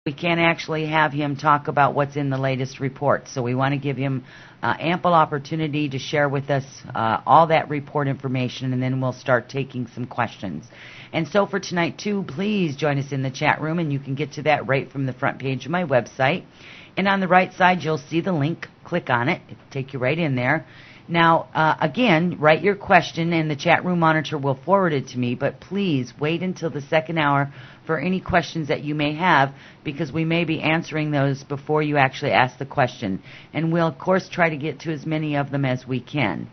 We can't actually have him talk about what's in the latest report. So we want to give him ample opportunity to share with us all that report information, and then we'll start taking some questions. And so for tonight, too, please join us in the chat room, and you can get to that right from the front page of my website. And on the right side, you'll see the link. Click on it. It'll take you right in there. Now, again, write your question, and the chat room monitor will forward it to me, but please wait until the second hour for any questions that you may have, because we may be answering those before you actually ask the question. And we'll, of course, try to get to as many of them as we can.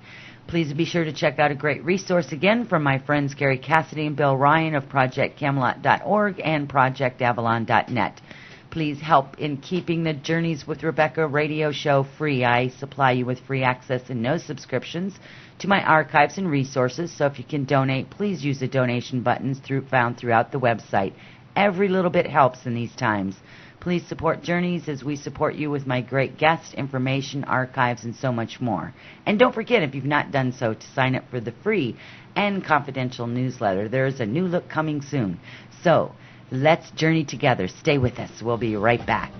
Please be sure to check out a great resource again from my friends Gary Cassidy and Bill Ryan of ProjectCamelot.org and ProjectAvalon.net. Please help in keeping the Journeys with Rebecca radio show free. I supply you with free access and no subscriptions to my archives and resources, so if you can donate, please use the donation buttons found throughout the website. Every little bit helps in these times. Please support Journeys as we support you with my great guests, information, archives, and so much more. And don't forget, if you've not done so, to sign up for the free and confidential newsletter. There is a new look coming soon. So, let's journey together. Stay with us. We'll be right back.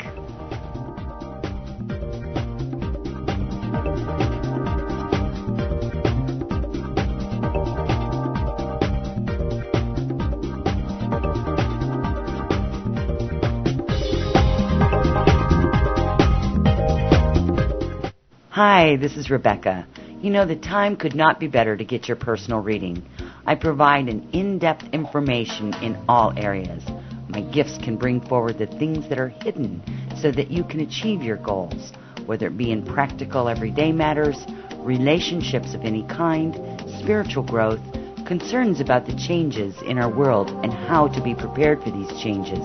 Hi, this is Rebecca. You know, the time could not be better to get your personal reading. I provide an in-depth information in all areas. My gifts can bring forward the things that are hidden so that you can achieve your goals, whether it be in practical everyday matters, relationships of any kind, spiritual growth, concerns about the changes in our world and how to be prepared for these changes,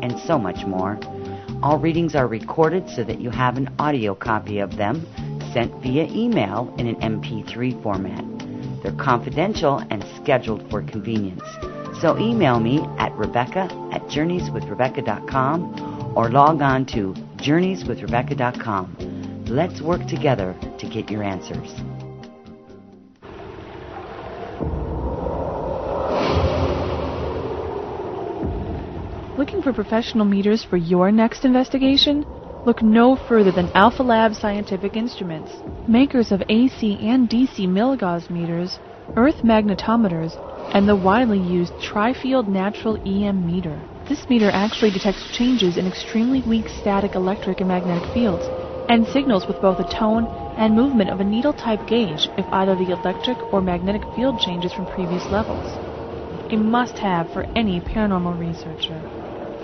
and so much more. All readings are recorded so that you have an audio copy of them sent via email in an MP3 format. They're confidential and scheduled for convenience. So email me at Rebecca@journeyswithrebecca.com or log on to journeyswithrebecca.com. Let's work together to get your answers. Looking for professional meters for your next investigation? Look no further than Alpha Lab Scientific Instruments, makers of AC and DC milligauss meters, earth magnetometers, and the widely used Tri-Field Natural EM meter. This meter actually detects changes in extremely weak static electric and magnetic fields, and signals with both the tone and movement of a needle-type gauge if either the electric or magnetic field changes from previous levels. A must-have for any paranormal researcher.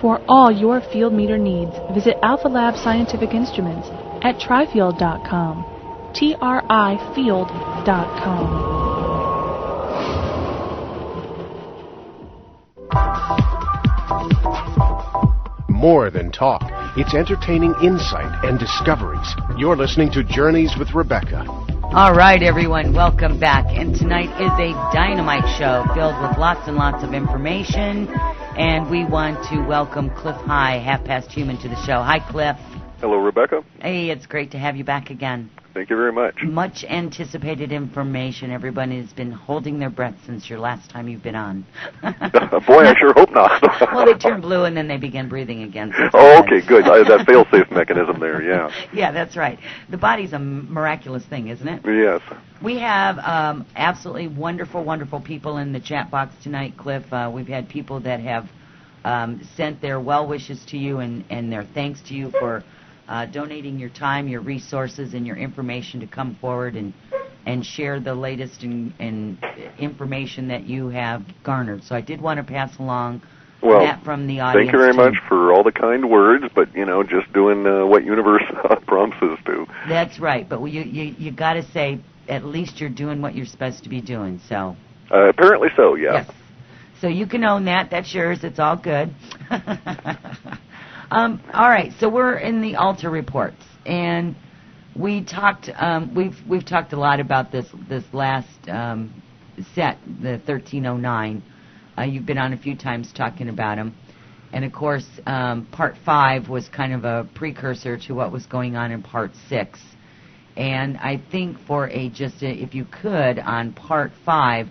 For all your field meter needs, visit Alpha Lab Scientific Instruments at trifield.com. trifield.com. More than talk. It's entertaining insight and discoveries. You're listening to Journeys with Rebecca. All right, everyone, welcome back. And tonight is a dynamite show filled with lots and lots of information. And we want to welcome Cliff High, Half Past Human, to the show. Hi, Cliff. Hello, Rebecca. Hey, it's great to have you back again. Thank you very much. Much anticipated information. Everybody has been holding their breath since your last time you've been on. Boy, I sure hope not. Well, they turn blue and then they begin breathing again. Oh, okay, good. That fail-safe mechanism there, yeah. Yeah, that's right. The body's a miraculous thing, isn't it? Yes. We have absolutely wonderful, wonderful people in the chat box tonight, Cliff. We've had people that have sent their well wishes to you and their thanks to you for donating your time, your resources, and your information to come forward and share the latest in information that you have garnered. So I did want to pass along that from the audience. Thank you very much for all the kind words, but, just doing what universe prompts us to. That's right, but you got to say at least you're doing what you're supposed to be doing. So apparently so, yeah. Yes. So you can own that. That's yours. It's all good. All right, so we're in the Alta reports, and we talked. We've talked a lot about this last set, the 1309. You've been on a few times talking about them, and of course, Part 5 was kind of a precursor to what was going on in Part 6. And I think for if you could on Part 5,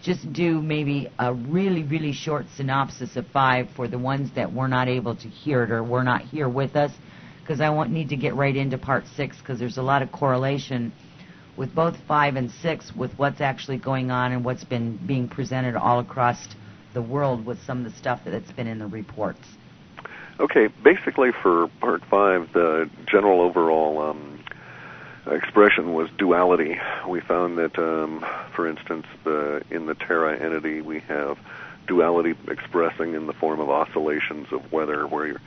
just do maybe a really, really short synopsis of 5 for the ones that were not able to hear it or were not here with us, because I need to get right into part 6, because there's a lot of correlation with both 5 and 6 with what's actually going on and what's been being presented all across the world with some of the stuff that's been in the reports. Okay, basically for part 5, the general overall expression was duality. We found that, for instance, in the Terra entity, we have duality expressing in the form of oscillations of weather, where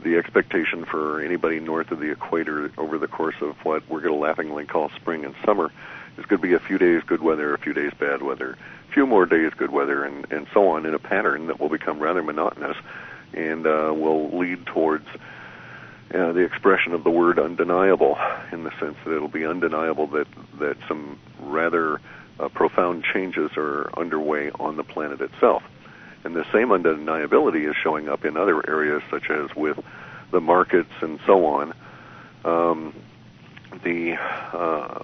the expectation for anybody north of the equator over the course of what we're going to laughingly call spring and summer is going to be a few days good weather, a few days bad weather, a few more days good weather, and so on, in a pattern that will become rather monotonous and will lead towards the expression of the word undeniable, in the sense that it'll be undeniable that some rather profound changes are underway on the planet itself. And the same undeniability is showing up in other areas, such as with the markets and so on. The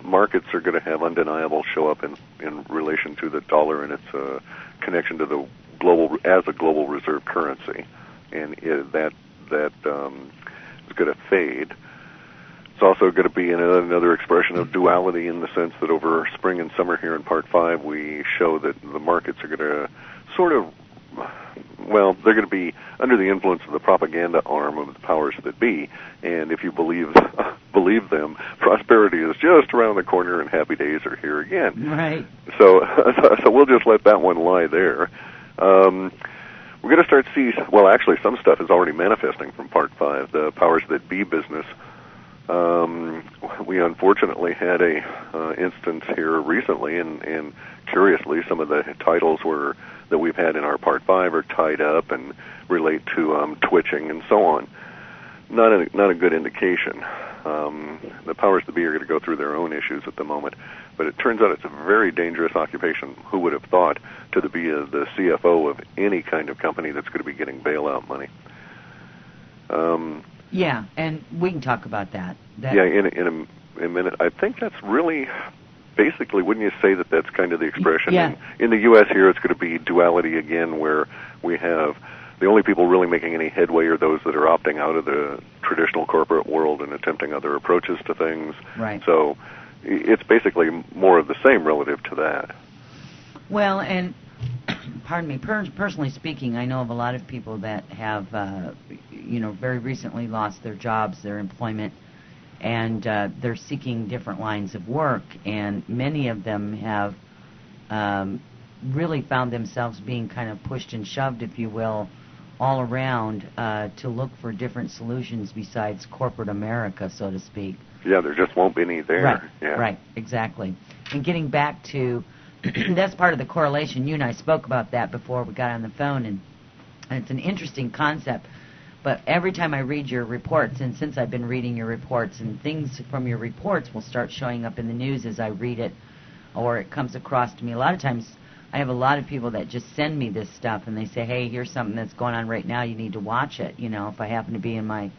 markets are going to have undeniable show up in relation to the dollar and its connection to the global as a global reserve currency, and that is going to fade. It's also going to be another expression of duality, in the sense that over spring and summer here in part 5, we show that the markets are going to sort of, well, they're going to be under the influence of the propaganda arm of the powers that be, and if you believe them, prosperity is just around the corner and happy days are here again. Right. So we'll just let that one lie there. We're going to start to see, well, actually, some stuff is already manifesting from part 5, the powers that be business. We unfortunately had a instance here recently, and curiously, some of the titles that we've had in our part 5 are tied up and relate to twitching and so on. Not a good indication. The powers that be are going to go through their own issues at the moment, but it turns out it's a very dangerous occupation. Who would have thought to be the CFO of any kind of company that's going to be getting bailout money? Yeah, and we can talk about that. Yeah, in a minute. I think that's really, basically, wouldn't you say that that's kind of the expression? Yeah. In the U.S. here, it's going to be duality again, where we have the only people really making any headway are those that are opting out of the traditional corporate world and attempting other approaches to things. Right. So it's basically more of the same relative to that. Well, and pardon me, personally speaking, I know of a lot of people that have, very recently lost their jobs, their employment, and they're seeking different lines of work, and many of them have really found themselves being kind of pushed and shoved, if you will, all around to look for different solutions besides corporate America, so to speak. Yeah, there just won't be any there. Right, yeah. Right, exactly. And getting back to, that's part of the correlation. You and I spoke about that before we got on the phone, and it's an interesting concept. But every time I read your reports, and since I've been reading your reports, and things from your reports will start showing up in the news as I read it, or it comes across to me. A lot of times I have a lot of people that just send me this stuff, and they say, hey, here's something that's going on right now, you need to watch it. If I happen to be in my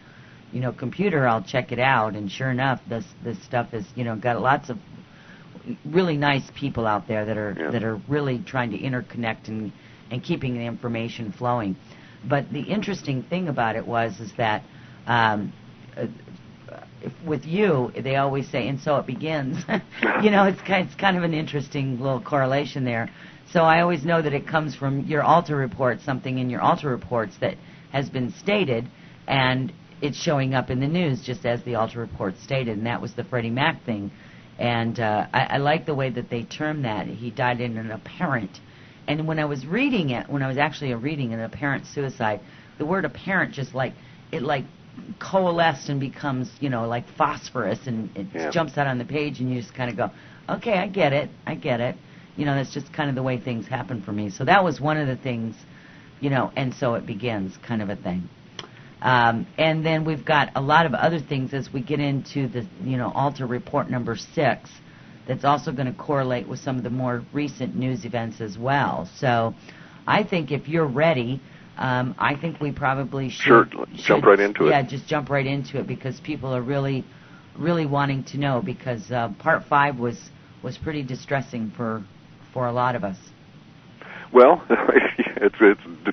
computer, I'll check it out, and sure enough, this stuff is got lots of really nice people out there that are really trying to interconnect and keeping the information flowing. But the interesting thing about it is that with you, they always say, and so it begins. It's kind of an interesting little correlation there. So I always know that it comes from your Alta report, something in your Alta reports that has been stated, and it's showing up in the news just as the Alta report stated, and that was the Freddie Mac thing. And I like the way that they term that. He died in an apparent. And when I was reading it, when I was actually reading an apparent suicide, the word apparent just coalesced and becomes, like phosphorus, and it jumps out on the page, and you just kind of go, okay, I get it. That's just kind of the way things happen for me. So that was one of the things, and so it begins kind of a thing. And then we've got a lot of other things as we get into the, Alta report number 6, that's also going to correlate with some of the more recent news events as well. So I think if you're ready, I think we probably should jump right into it. Yeah, just jump right into it, because people are really, really wanting to know, because part 5 was pretty distressing for a lot of us. Well, it's